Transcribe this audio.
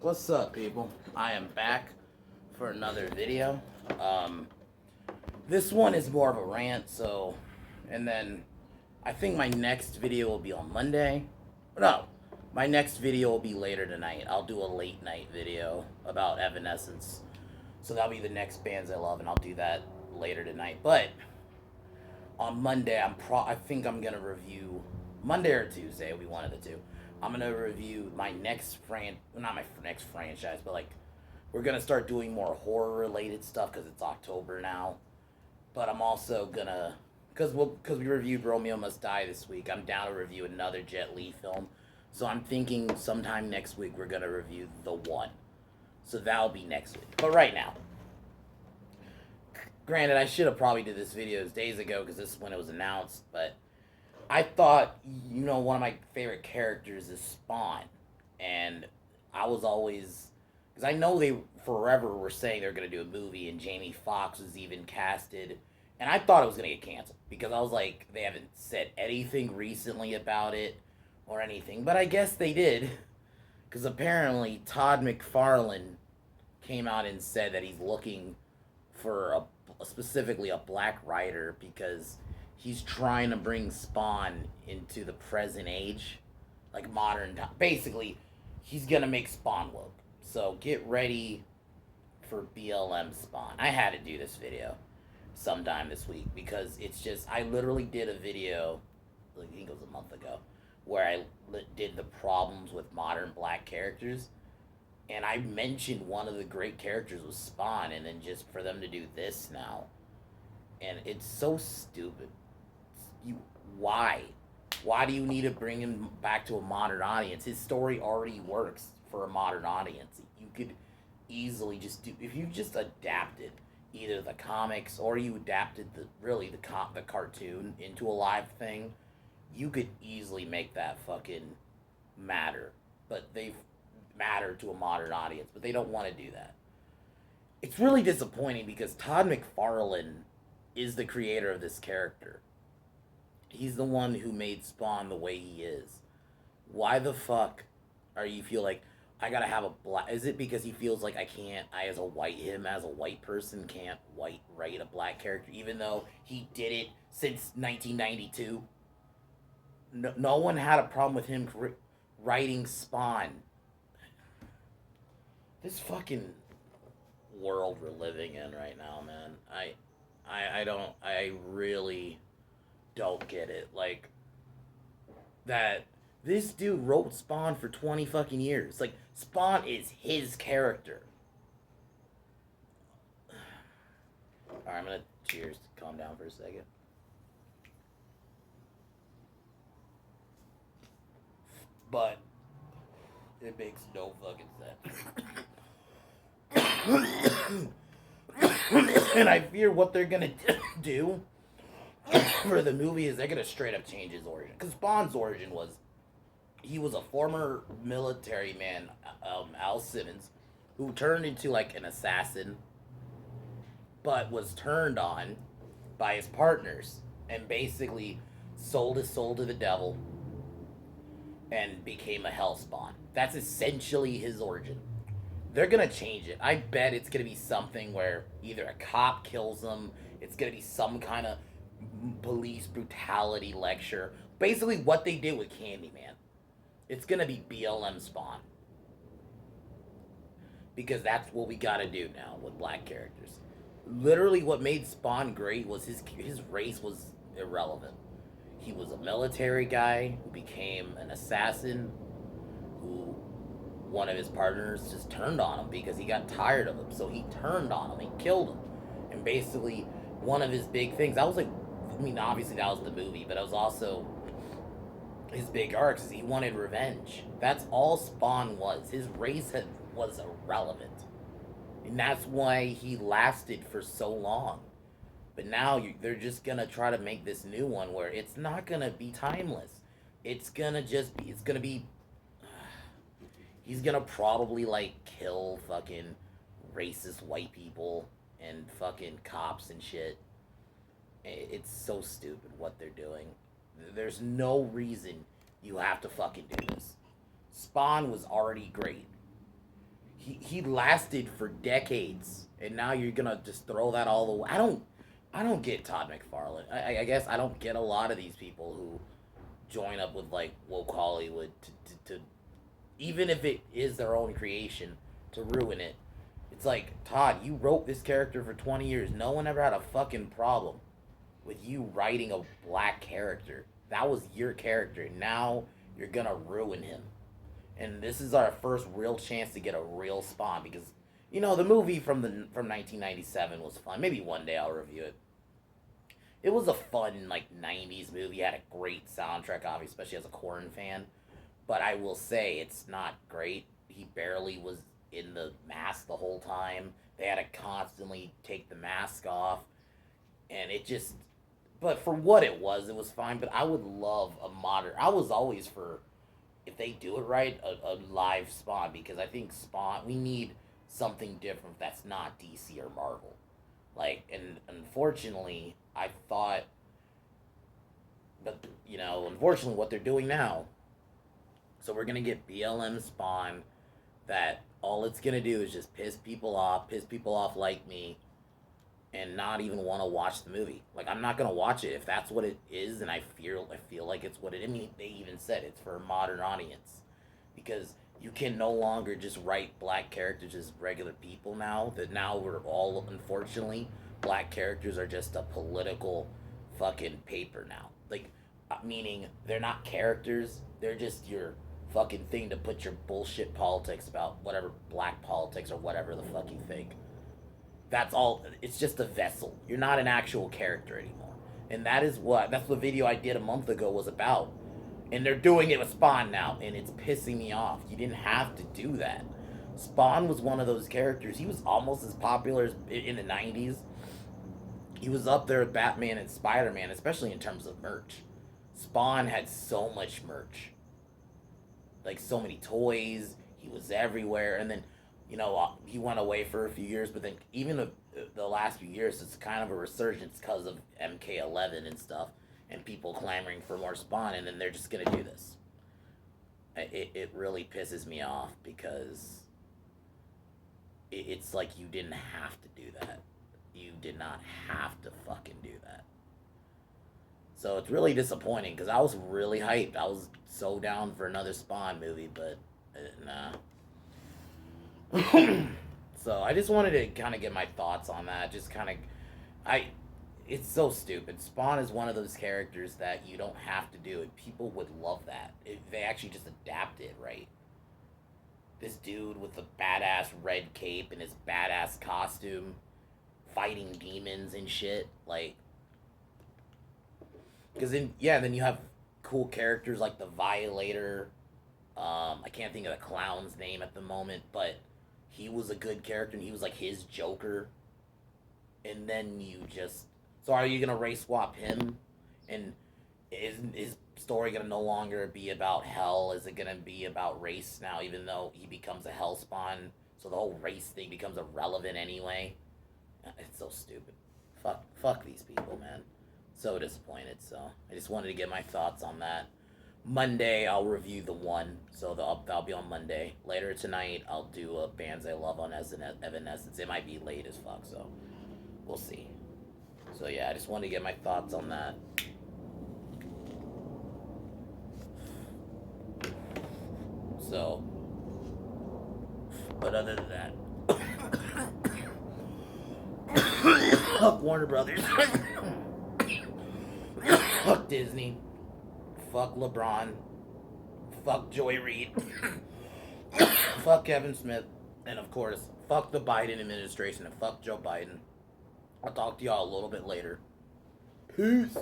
What's up, people? I am back for another video. This one is more of a rant, and then I think my next video will be on Monday. No, my next video will be later tonight. I'll do a late night video about Evanescence. So that'll be the next bands I love, and I'll do that later tonight. But on Monday, I think I'm gonna review Monday or Tuesday. It'll be one of the two. I'm gonna review my next not my next franchise, but like we're gonna start doing more horror related stuff because it's October now. But I'm also gonna because we reviewed Romeo Must Die this week. I'm down to review another Jet Li film, so I'm thinking sometime next week we're gonna review The One. So that'll be next week. But right now, granted, I should have probably did this video days ago because this is when it was announced, but I thought, one of my favorite characters is Spawn. And I was always, because I know they forever were saying they were going to do a movie, and Jamie Foxx was even casted. And I thought it was going to get canceled because I was like, they haven't said anything recently about it or anything. But I guess they did, because apparently Todd McFarlane came out and said that he's looking for specifically a black writer because he's trying to bring Spawn into the present age, like modern time. Basically, he's gonna make Spawn woke. So get ready for BLM Spawn. I had to do this video sometime this week because it's just, I literally did a video, I think it was a month ago, where I did the problems with modern black characters. And I mentioned one of the great characters was Spawn, and then just for them to do this now. And it's so stupid. Why? Why do you need to bring him back to a modern audience? His story already works for a modern audience. You could easily just do, if you just adapted either the comics or you adapted the cartoon into a live thing, you could easily make that fucking matter. But they've mattered to a modern audience, but they don't want to do that. It's really disappointing because Todd McFarlane is the creator of this character. He's the one who made Spawn the way he is. Why the fuck are you feel like I gotta have a black? Is it because he feels like as a white person can't write a black character, even though he did it since 1992? No one had a problem with him writing Spawn. This fucking world we're living in right now, man. I really don't get it. Like, that this dude wrote Spawn for 20 fucking years. Like, Spawn is his character. Alright, I'm gonna cheers. Calm down for a second. But it makes no fucking sense. And I fear what they're gonna do for the movie is they're gonna straight up change his origin. Because Spawn's origin was, he was a former military man, Al Simmons, who turned into like an assassin, but was turned on by his partners and basically sold his soul to the devil and became a Hellspawn. That's essentially his origin. They're gonna change it. I bet it's gonna be something where either a cop kills him, it's gonna be some kind of police brutality lecture. Basically what they did with Candyman. It's gonna be BLM Spawn. Because that's what we gotta do now with black characters. Literally what made Spawn great was his race was irrelevant. He was a military guy who became an assassin, who one of his partners just turned on him because he got tired of him. So he turned on him, he killed him. And basically one of his big things, obviously that was the movie, but it was also his big arc, is he wanted revenge. That's all Spawn was. His race was irrelevant. And that's why he lasted for so long. But now they're just going to try to make this new one where it's not going to be timeless. It's going to be, he's going to probably like kill fucking racist white people and fucking cops and shit. It's so stupid what they're doing. There's no reason you have to fucking do this. Spawn was already great. he lasted for decades, and now you're gonna just throw that all away. I don't get Todd McFarlane. I guess I don't get a lot of these people who join up with like woke Hollywood to even if it is their own creation to ruin it. It's like, Todd, you wrote this character for 20 years. No one ever had a fucking problem with you writing a black character. That was your character. Now you're gonna ruin him. And this is our first real chance to get a real Spawn because the movie from 1997 was fun. Maybe one day I'll review it. It was a fun like 90s movie. It had a great soundtrack, obviously, especially as a Korn fan. But I will say it's not great. He barely was in the mask the whole time. They had to constantly take the mask off, and it just. But for what it was fine. But I would love a modern. I was always for, if they do it right, a live Spawn because I think Spawn. We need something different that's not DC or Marvel. Like, and unfortunately, I thought. But unfortunately, what they're doing now. So we're gonna get BLM Spawn that all it's gonna do is just piss people off like me, and not even want to watch the movie. Like I'm not gonna watch it if that's what it is, and I feel like it's what it. I mean, they even said it's for a modern audience, because you can no longer just write black characters as regular people now. That now we're all, unfortunately, black characters are just a political fucking paper now. Like, meaning they're not characters. They're just your fucking thing to put your bullshit politics about whatever black politics or whatever the fuck you think. That's all. It's just a vessel. You're not an actual character anymore. And that's the video I did a month ago was about. And they're doing it with Spawn now, and it's pissing me off. You didn't have to do that. Spawn was one of those characters. He was almost as popular as in the 90s. He was up there with Batman and Spider-Man, especially in terms of merch. Spawn had so much merch. Like, so many toys. He was everywhere. And then, he went away for a few years, but then even the last few years, it's kind of a resurgence because of MK11 and stuff, and people clamoring for more Spawn, and then they're just going to do this. It really pisses me off because it's like you didn't have to do that. You did not have to fucking do that. So it's really disappointing because I was really hyped. I was so down for another Spawn movie, but nah. So I just wanted to kind of get my thoughts on that. Just kind of, it's so stupid. Spawn is one of those characters that you don't have to do it. People would love that if they actually just adapt it right. This dude with the badass red cape and his badass costume, fighting demons and shit, like. Because then you have cool characters like the Violator. I can't think of the clown's name at the moment, but he was a good character, and he was like his Joker. And then so are you gonna race swap him? And is his story gonna no longer be about hell? Is it gonna be about race now, even though he becomes a hell spawn? So the whole race thing becomes irrelevant anyway. It's so stupid. Fuck these people, man. So disappointed. So I just wanted to get my thoughts on that. Monday I'll review the one, so that'll be on Monday. Later tonight I'll do a bands I love on Evanescence. It might be late as fuck, so we'll see. So yeah, I just wanted to get my thoughts on that. So, but other than that, fuck Warner Brothers. Fuck Disney. Fuck LeBron. Fuck Joy Reid. Fuck Kevin Smith. And of course, fuck the Biden administration and fuck Joe Biden. I'll talk to y'all a little bit later. Peace.